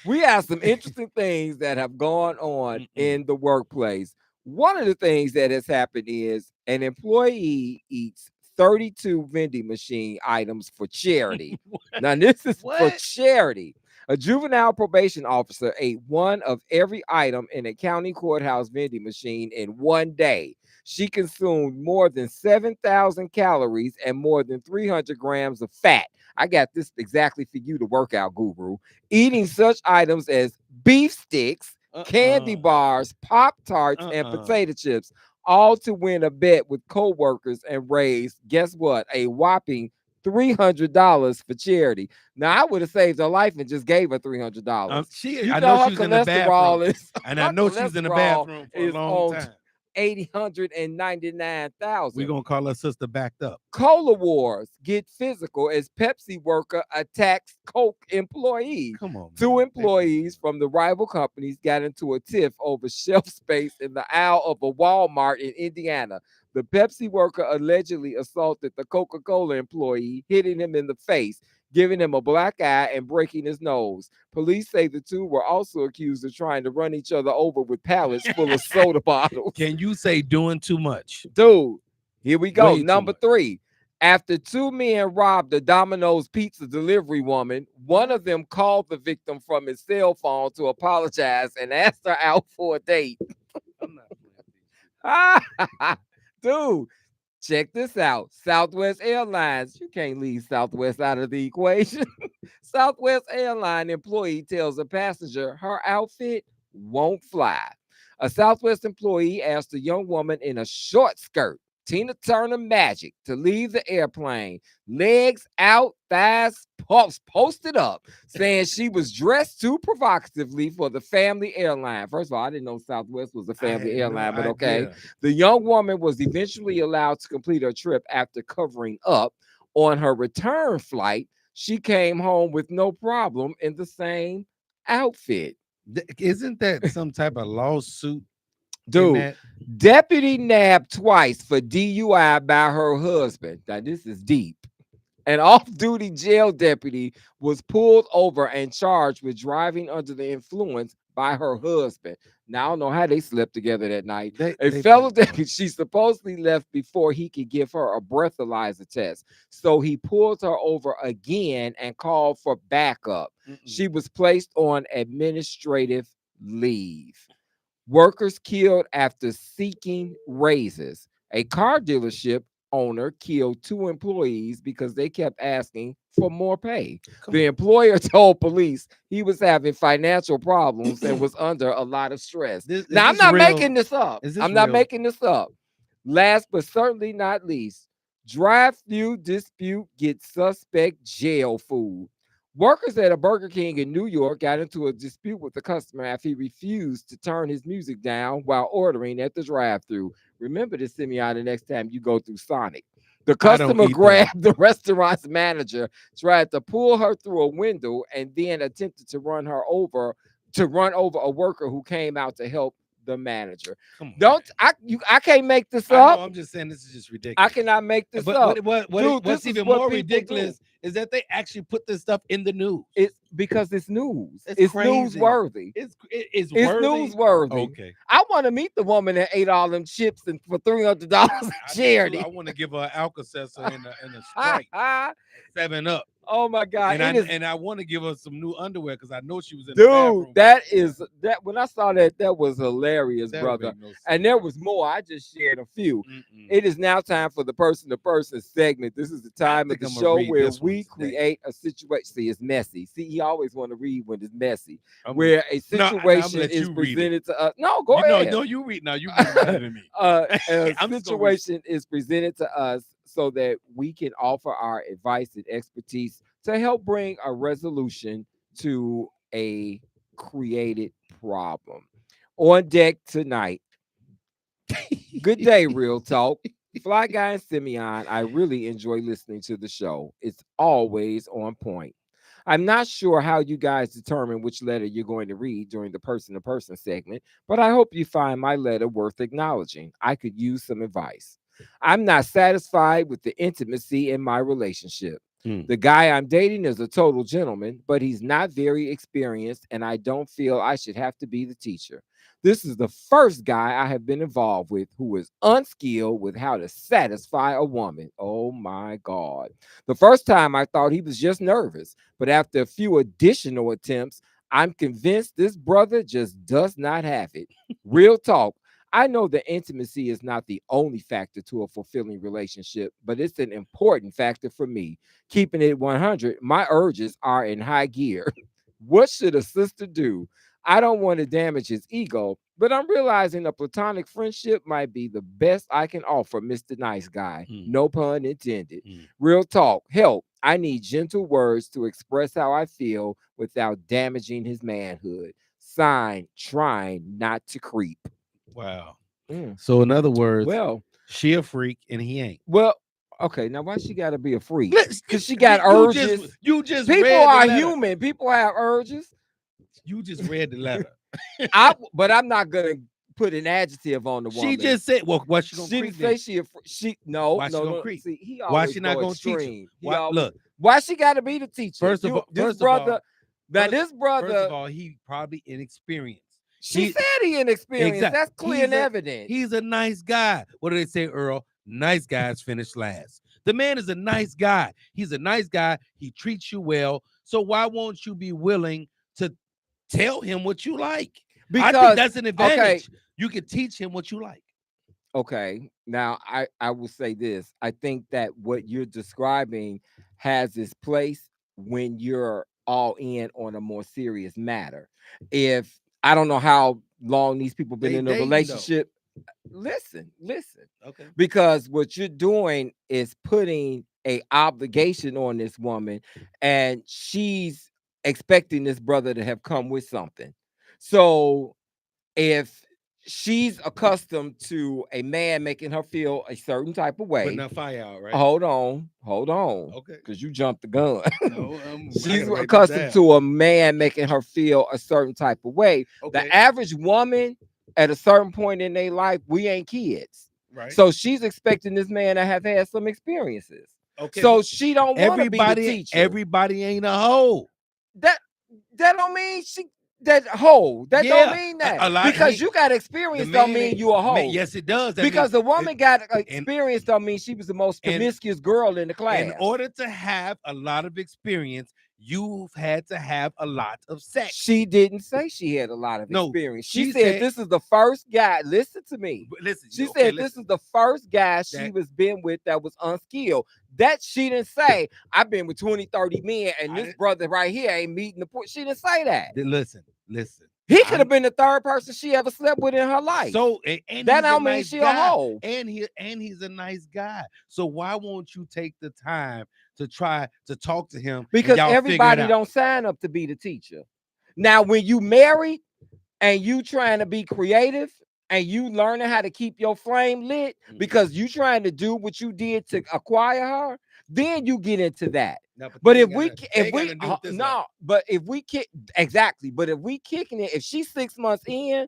We have some interesting things that have gone on in the workplace. One of the things that has happened is an employee eats 32 vending machine items for charity. Now, this is for charity. A juvenile probation officer ate one of every item in a county courthouse vending machine in one day. She consumed more than 7,000 calories and more than 300 grams of fat. I got this exactly for you, the workout guru. Eating such items as beef sticks, candy bars, Pop-Tarts, and potato chips, all to win a bet with co-workers and raise, guess what, a whopping $300 for charity. Now, I would have saved her life and just gave her $300. I know she was in the bathroom. And I know she was in the bathroom for a long time. 899,000. We're gonna call her sister backed up. Cola wars get physical as Pepsi worker attacks Coke employee. Come on, man. 2 employees from the rival companies got into a tiff over shelf space in the aisle of a Walmart in Indiana. The Pepsi worker allegedly assaulted the Coca-Cola employee, hitting him in the face, giving him a black eye and breaking his nose. Police say the 2 were also accused of trying to run each other over with pallets full of soda bottles. Can you say doing too much? Dude, here we go. Number 3. After 2 men robbed a Domino's pizza delivery woman, one of them called the victim from his cell phone to apologize and asked her out for a date. I'm not playing. Dude, check this out. Southwest Airlines. You can't leave Southwest out of the equation. Southwest Airline employee tells a passenger her outfit won't fly. A Southwest employee asked a young woman in a short skirt Tina Turner magic to leave the airplane, legs out, thighs posted up, saying she was dressed too provocatively for the family airline. First of all, I didn't know Southwest was a family airline, but okay. The young woman was eventually allowed to complete her trip after covering up. On her return flight, she came home with no problem in the same outfit. Isn't that some type of lawsuit? Dude, deputy nabbed twice for DUI by her husband. Now, this is deep. An off-duty jail deputy was pulled over and charged with driving under the influence by her husband. Now, I don't know how they slept together that night. A fellow deputy, she supposedly left before he could give her a breathalyzer test. So he pulled her over again and called for backup. She was placed on administrative leave. Workers killed after seeking raises. A car dealership owner killed 2 employees because they kept asking for more pay. The employer told police he was having financial problems and was under a lot of stress. Now, I'm not making this up. I'm not making this up. Last but certainly not least, drive-through dispute gets suspect jail food. Workers at a Burger King in New York got into a dispute with the customer after he refused to turn his music down while ordering at the drive-thru. Remember to send me out the next time you go through Sonic. The customer grabbed the restaurant's manager, tried to pull her through a window, and then attempted to run over a worker who came out to help the manager. I can't make this up. I'm just saying this is just ridiculous. I cannot make this up. What's even more ridiculous is that they actually put this stuff in the news. It's because it's news. It's newsworthy. It's newsworthy. Okay. I want to meet the woman that ate all them chips and for $300 charity. I want to give her an Alka-Seltzer and a Sprite, 7-Up. Oh my God! And I want to give her some new underwear because I know she was in the bathroom. That when I saw that was hilarious, brother. And there was more. I just shared a few. It is now time for the person-to-person segment. This is the time of the show where we create a situation. See, it's messy. See, he always want to read when it's messy. Where a situation is presented to us. No, go ahead. No, you read now. You read better than me. A situation is presented to us so that we can offer our advice and expertise to help bring a resolution to a created problem. On deck tonight. Good day, Real Talk. Fly Guy and Simeon, I really enjoy listening to the show. It's always on point. I'm not sure how you guys determine which letter you're going to read during the person-to-person segment, but I hope you find my letter worth acknowledging. I could use some advice. I'm not satisfied with the intimacy in my relationship. The guy I'm dating is a total gentleman, but he's not very experienced, and I don't feel I should have to be the teacher. This is the first guy I have been involved with who is unskilled with how to satisfy a woman. Oh my God. The first time I thought he was just nervous, but after a few additional attempts, I'm convinced this brother just does not have it. Real talk. I know that intimacy is not the only factor to a fulfilling relationship, but it's an important factor for me. Keeping it 100, my urges are in high gear. What should a sister do? I don't want to damage his ego, but I'm realizing a platonic friendship might be the best I can offer Mr. Nice Guy. No pun intended. Real talk. Help. I need gentle words to express how I feel without damaging his manhood. Signed, trying not to creep. Wow. So in other words, she a freak and he ain't. Well, okay. Now why she got to be a freak? Because she got urges. You just people are human. People have urges. You just read the letter. But I'm not gonna put an adjective on the woman. She just said, "Well, what's she gonna creep?" She didn't say she. No, why no. Creep? See, why she not gonna teach him? Look, why she got to be the teacher? First of all, this brother. First of all, he probably inexperienced. She said he inexperienced. Exactly. That's clear and evident. He's a nice guy. What do they say, Earl? Nice guys finish last. The man is a nice guy. He's a nice guy. He treats you well. So why won't you be willing to tell him what you like? Because I think that's an advantage. Okay. You can teach him what you like. Okay. Now, I will say this. I think that what you're describing has its place when you're all in on a more serious matter. If I don't know how long these people been in a relationship. listen. Okay. Because what you're doing is putting a obligation on this woman, and she's expecting this brother to have come with something. So if she's accustomed to a man making her feel a certain type of way, Putting that fire out, right? hold on, Okay. because you jumped the gun. No, I She's gotta write this accustomed down. to a man making her feel a certain type of way. Okay. The average woman at a certain point in their life, we ain't kids. Right. So she's expecting this man to have had some experiences. Okay. So she don't want to be the teacher. Everybody ain't a hoe. That don't mean she that hoe. That Yeah, don't mean that. a lot- because hey, you got experience don't mean you a hoe. Yes, it does. That because means the woman it- got experience don't mean she was the most promiscuous girl in the class. in order to have a lot of experience, you've had to have a lot of sex. She didn't say she had a lot of No, experience. she She said said- this is the first guy. Listen to me. Listen, She okay, said this is the first guy she was been with that was unskilled. That she didn't say, I've been with 20, 30 men, and this brother right here ain't meeting the point. She didn't say that. Listen. He could have been the third person she ever slept with in her life. So and that don't mean mean she a hoe. And he's a nice guy. So why won't you take the time to try to talk to him? Because everybody don't sign up to be the teacher. Now, when you married and you trying to be creative and you learning how to keep your flame lit because you trying to do what you did to acquire her, then you get into that. No, but if we kicking it, if she's 6 months in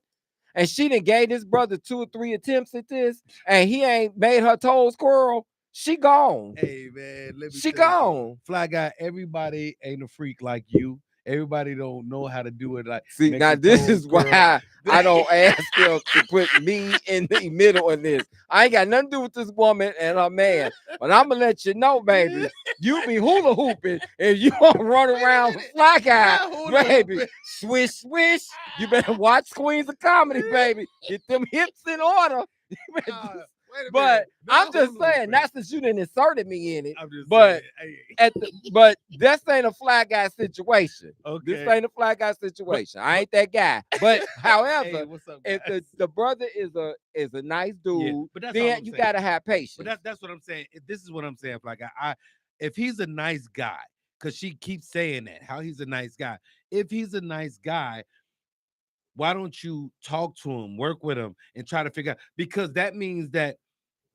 and she done gave this brother 2 or 3 attempts at this and he ain't made her toes curl, she gone. Hey man, she gone. Fly guy, everybody ain't a freak like you. Everybody don't know how to do it. Like, see, now this is why I don't ask them to put me in the middle of this. I ain't got nothing to do with this woman and her man, but I'm gonna let you know, baby. You be hula hooping and you gonna run around with Fly Guy, baby. Swish, swish. You better watch Queens of Comedy, baby. Get them hips in order. But I'm just saying, not since you didn't inserted me in it. But but this ain't a Fly Guy situation. Okay. This ain't a Fly Guy situation. I ain't that guy. But however, if the brother is a nice dude, but then you gotta have patience. But that's what I'm saying. This is what I'm saying, Fly Guy. If he's a nice guy, because she keeps saying that, how he's a nice guy. If he's a nice guy, why don't you talk to him, work with him, and try to figure out? Because that means that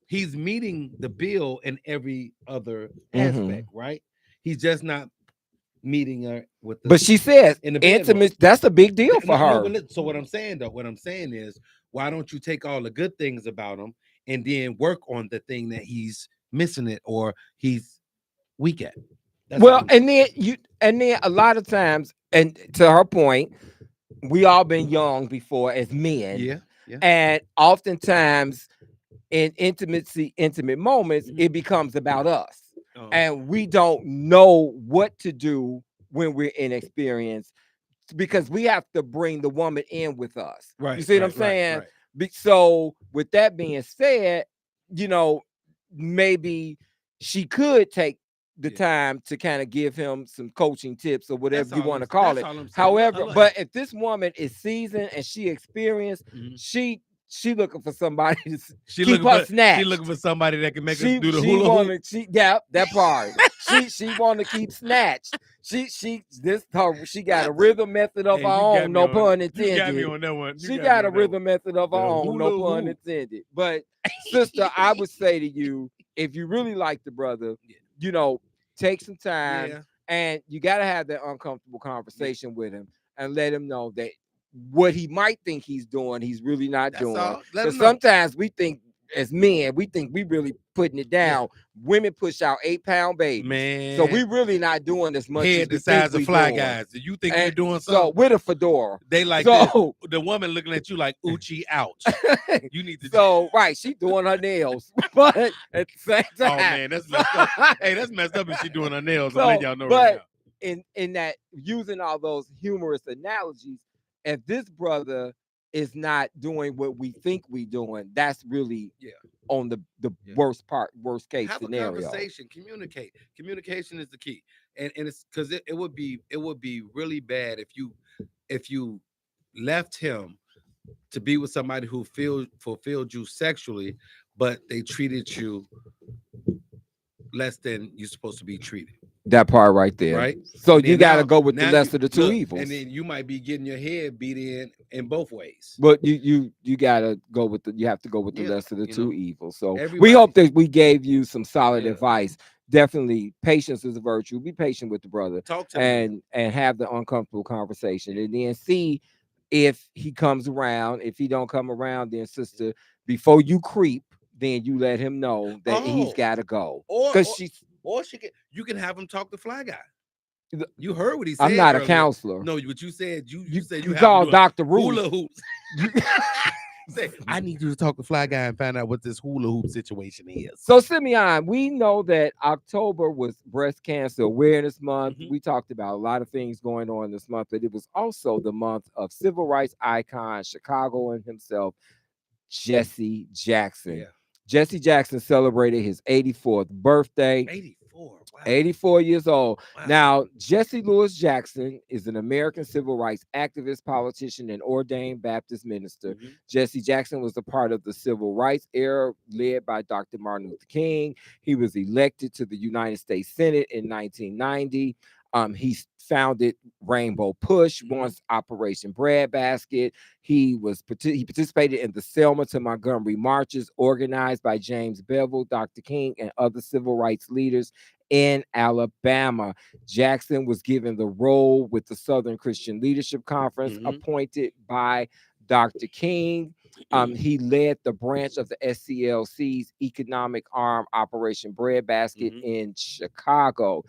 he's meeting the bill in every other aspect, right? He's just not meeting her with the. But she says intimate. That's a big deal for her. So what I'm saying is, why don't you take all the good things about him and then work on the thing that he's missing it or he's weak at? And then a lot of times, and to her point, we all been young before as men. Yeah. And oftentimes in intimate moments, it becomes about us. And we don't know what to do when we're inexperienced because we have to bring the woman in with us. Right. You see what I'm saying? Right. So with that being said, maybe she could take the time to kind of give him some coaching tips or whatever you want to call it. However, but if this woman is seasoned and she experienced, she looking for somebody to keep her snatched. She looking for somebody that can make her do the hula hoop. That part. she want to keep snatched. She got a rhythm method of her own. No pun intended. You got me on that one. She got a rhythm method of her own. No pun intended. But sister, I would say to you, if you really like the brother, take some time and you got to have that uncomfortable conversation with him and let him know that what he might think he's doing, he's really not doing. Because sometimes we think as men, we think we really putting it down. Women push out 8-pound babies. Man. So we really not doing as much head as the size of Fly Guys. Do you think we're doing something? So with a fedora. They like the woman looking at you like Uchi ouch. You need to she doing her nails. But at the same time. Oh man, that's messed up. Hey, that's messed up if she doing her nails. I'm letting y'all know right now. In that using all those humorous analogies, if this brother is not doing what we think we doing, that's really on the worst case have scenario. Have a conversation, communicate. Communication is the key, and it's because it would be really bad if you left him to be with somebody who fulfilled you sexually, but they treated you less than you're supposed to be treated. That part right there. Right. So And you then got to now- go with the now lesser you- of the two look, evils. And then you might be getting your head beat in both ways. But you got to go with you have to go with the Yeah, lesser of the you two know, evils. So we everybody- hope that we gave you some solid Yeah. advice. Definitely, patience is a virtue. Be patient with the brother Talk to them. and have the uncomfortable conversation, and then see if he comes around. If he don't come around, then sister, before you creep, then you let him know that he's Oh. got to go. Or Because you can have him talk to Fly Guy. The- You heard what he said. I'm not earlier. a counselor. No, what you said. You said you have call him do Dr. hula Ruth. hoops. Say, I need you to talk to Fly Guy and find out what this hula hoop situation is. So, Simeon, we know that October was Breast Cancer Awareness Month. Mhm. We talked about a lot of things going on this month, but it was also the month of civil rights icon, Chicagoan himself, Jesse Jackson. Yeah. Jesse Jackson celebrated his 84th birthday. 84. Wow. 84 years old. Wow. Now, Jesse Louis Jackson is an American civil rights activist, politician, and ordained Baptist minister. Mhm. Jesse Jackson was a part of the civil rights era led by Dr. Martin Luther King. He was elected to the United States Senate in 1990. He founded Rainbow Push, once Operation Breadbasket. He participated in the Selma to Montgomery marches organized by James Bevel, Dr. King, and other civil rights leaders in Alabama. Jackson was given the role with the Southern Christian Leadership Conference, appointed by Dr. King. He led the branch of the SCLC's economic arm, Operation Breadbasket, in Chicago.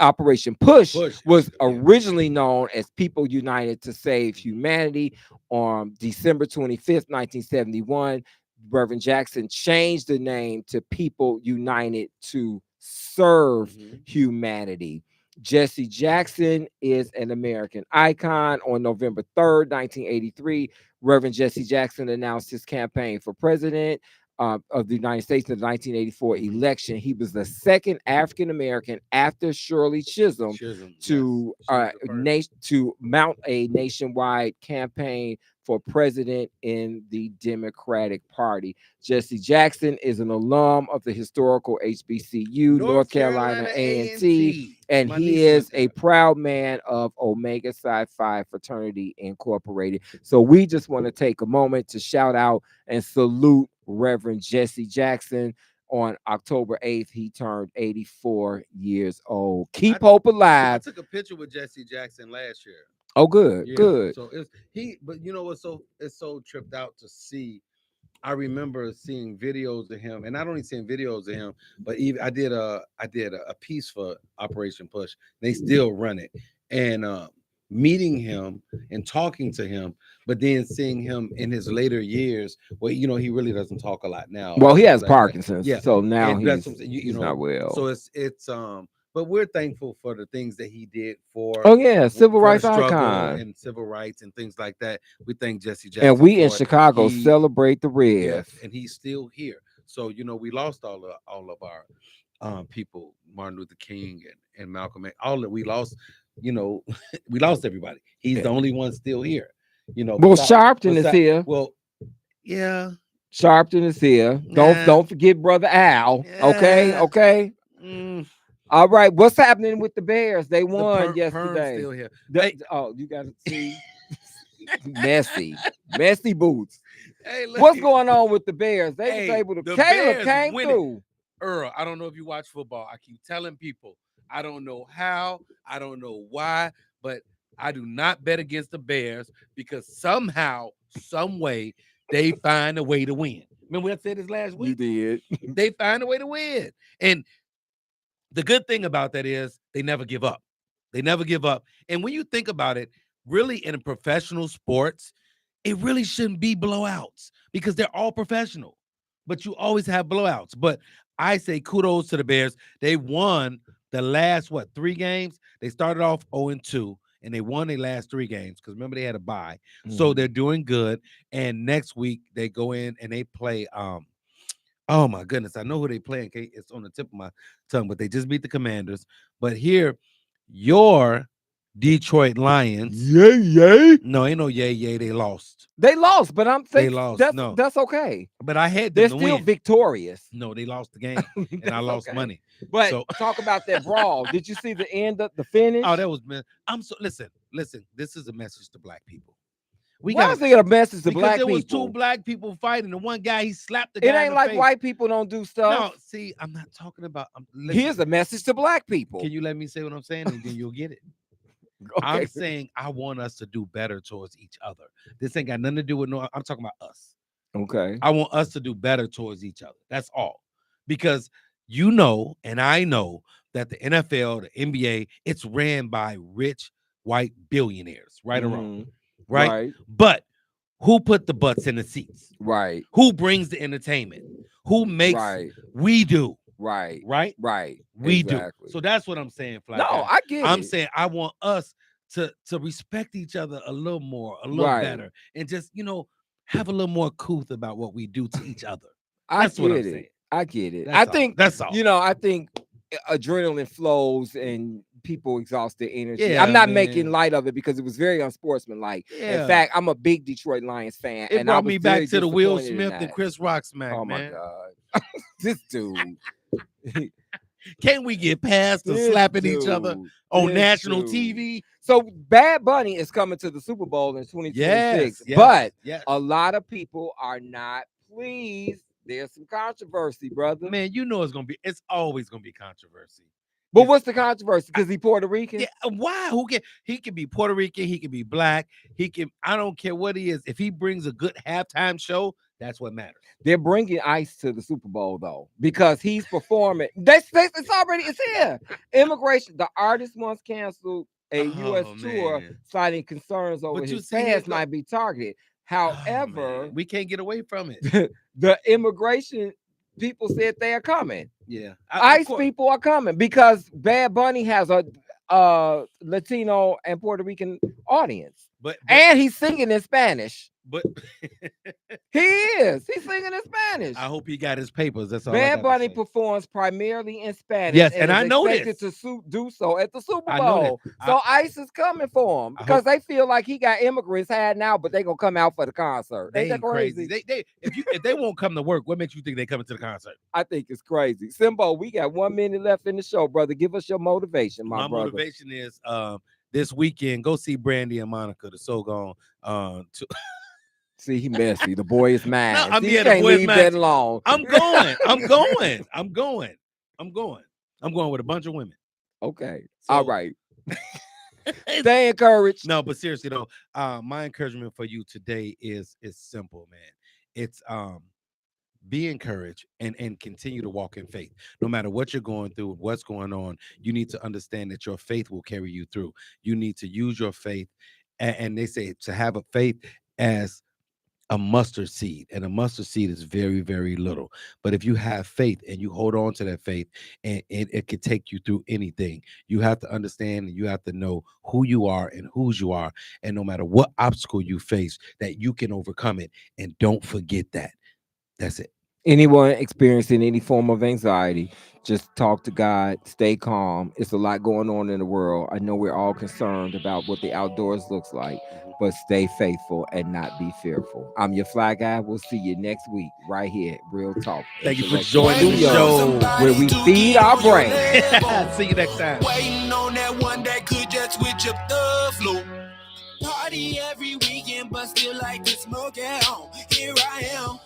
Operation Push was originally known as People United to Save Humanity. On December 25th, 1971, Reverend Jackson changed the name to People United to Serve Humanity. Jesse Jackson is an American icon. On November 3rd, 1983, Reverend Jesse Jackson announced his campaign for president of the United States in the 1984 election. He was the second African American after Shirley Chisholm to mount a nationwide campaign for president in the Democratic Party. Jesse Jackson is an alum of the historical HBCU, North Carolina A&T, and he is a proud man of Omega Psi Phi Fraternity Incorporated. So we just want to take a moment to shout out and salute Reverend Jesse Jackson. On October 8th, he turned 84 years old. Keep hope alive. I took a picture with Jesse Jackson last year. Oh, good, Yeah, good. So but you know what's it's so tripped out to see. I remember seeing videos of him, and not only seeing videos of him, but even I did a piece for Operation Push. They still run it, and meeting him and talking to him, but then seeing him in his later years, well, you know, he really doesn't talk a lot now. Well, he has Parkinson's, so now and he's not well. So it's but we're thankful for the things that he did for. Oh yeah, civil rights struggle icon and civil rights and things like that. We thank Jesse Jackson, and we in for it. Chicago celebrate the Rev. Yes, and he's still here. So you know, we lost all of our people, Martin Luther King and Malcolm X. All that we lost, you know, we lost everybody. He's the only one still here. You know, Well, Sharpton is here. Well, yeah, Sharpton is here. Don't forget Brother Al. Okay. All right. What's happening with the Bears? They won yesterday. Still here. You got to see. messy boots. Hey, what's going on with the Bears? They was able to. Caleb Bears came winning. through. Earl, I don't know if you watch football. I keep telling people, I don't know how, I don't know why, but I do not bet against the Bears because somehow, some way, they find a way to win. Remember I said this last week? You did. They find a way to win. And the good thing about that is they never give up. They never give up. And when you think about it, really in professional sports, it really shouldn't be blowouts because they're all professional. But you always have blowouts. But I say kudos to the Bears. They won the last, 3 games? They started off 0-2, and they won their last 3 games because remember they had a bye. So they're doing good. And next week they go in and they play oh my goodness, I know who they play. Okay, it's on the tip of my tongue, but they just beat the Commanders. But here, your Detroit Lions. Yay. No, ain't no yay. They lost. They lost, but I'm saying They lost. That's okay. But I had them They're to still win. victorious. No, they lost the game, and I lost money. But talk about that brawl. Did you see the end of the finish? Oh, that was man. Listen. This is a message to black people. Why is it a message to black people? Because there was two black people fighting, and one guy he slapped the guy. It ain't in the like face. white people don't do stuff. No, see, I'm not talking about. Here's a message to black people. Can you let me say what I'm saying, and then you'll get it? Okay. I'm saying I want us to do better towards each other. This ain't got nothing to do with I'm talking about us. Okay. I want us to do better towards each other. That's all. Because you know, and I know that the NFL, the NBA, it's ran by rich white billionaires, right or wrong, right? But who put the butts in the seats? Right. Who brings the entertainment? Who makes? We do. Right. We do. So that's what I'm saying, Fly. No, I get it. I'm saying I want us to respect each other a little more, a little better, and just have a little more couth about what we do to each other. That's what I'm saying. I get it. I think that's all. I think adrenaline flows and people exhaust their energy. Yeah, I'm not making light of it because it was very unsportsmanlike. Yeah. In fact, I'm a big Detroit Lions fan. It brought me back to the Will Smith and Chris Rock smack. Oh my God. This dude. Can't we get past the slapping each other on national TV? So Bad Bunny is coming to the Super Bowl in 2026. But a lot of people are not pleased. There's some controversy, brother. Man, it's always gonna be controversy. But what's the controversy? Because he's Puerto Rican? Yeah, why? He can be Puerto Rican, he can be black, I don't care what he is. If he brings a good halftime show, that's what matters. They're bringing Ice to the Super Bowl though, because he's performing. It's here. Immigration. The artist once canceled a U.S. tour, citing concerns over his fans might be targeted. However, we can't get away from it. The immigration people said they are coming. Yeah, Ice people are coming because Bad Bunny has a Latino and Puerto Rican audience, and he's singing in Spanish. But he's singing in Spanish. I hope he got his papers. That's all. Bad Bunny performs primarily in Spanish. Yes, and I know this. To do so at the Super Bowl. So Ice is coming for him because they feel like he got immigrants had now, but they gonna come out for the concert. They ain't crazy. If they won't come to work, what makes you think they coming to the concert? I think it's crazy. Simbo, we got 1 minute left in the show, brother. Give us your motivation, my brother. My motivation is this weekend. Go see Brandy and Monica, the So Gone. See, he messy. The boy is mad. No, he can't leave that long. I'm going. I'm going with a bunch of women. Okay. All right. Stay encouraged. No, but seriously though, my encouragement for you today is simple, man. It's be encouraged and continue to walk in faith. No matter what you're going through, what's going on, you need to understand that your faith will carry you through. You need to use your faith, and they say to have a faith as a mustard seed, and a mustard seed is very, very little. But if you have faith and you hold on to that faith, and it can take you through anything. You have to understand and you have to know who you are and whose you are, and no matter what obstacle you face, that you can overcome it. And don't forget that. That's it. Anyone experiencing any form of anxiety, just talk to God, stay calm. It's a lot going on in the world. I know we're all concerned about what the outdoors looks like, but stay faithful and not be fearful. I'm your Fly Guy. We'll see you next week right here at Real Talk. Thank you for joining the show where we feed our brain. See you next time. Waiting on that one that could just switch up the flow. Party every weekend, but still like to smoke at home. Here I am.